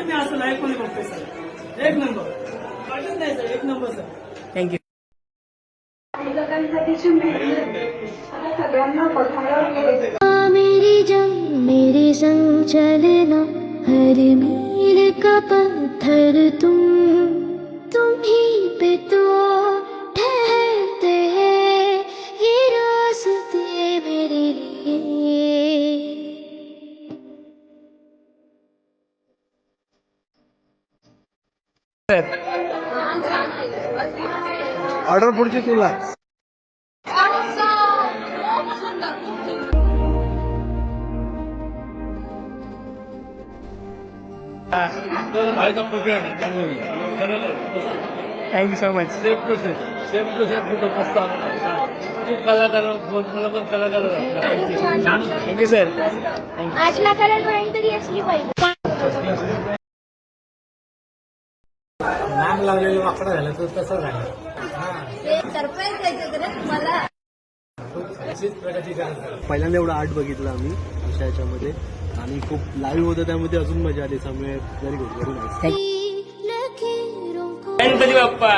मी असं लाईव्ह कोणी बघतोय सर. एक नंबर वाटत नाही सर, एक नंबर सर. थँक्यू. सगळ्यांना बघायला मेरी जंग मेरे संग चलना हर मील का पत्थर तुम ही पे तो ठहरते हैं ये रास्ते मेरे लिए. ऑर्डर पुढची तुला. Thank you so much. Thank you sir. आजला कलर तरी असली पाहिजे. नाम लावलेलं वाकडं झालं तर तसं झालं. सरप्राईज द्यायचं मला. प्रगती झाली. पहिल्यांदा एवढं आर्ट बघितलं आम्ही अशा याच्यामध्ये आणि खूप लाईव्ह होतं, त्यामध्ये अजून मजा आली. त्यामुळे व्हेरी गुड, व्हेरी नाईस. लकीरों को गणपती बाप्पा.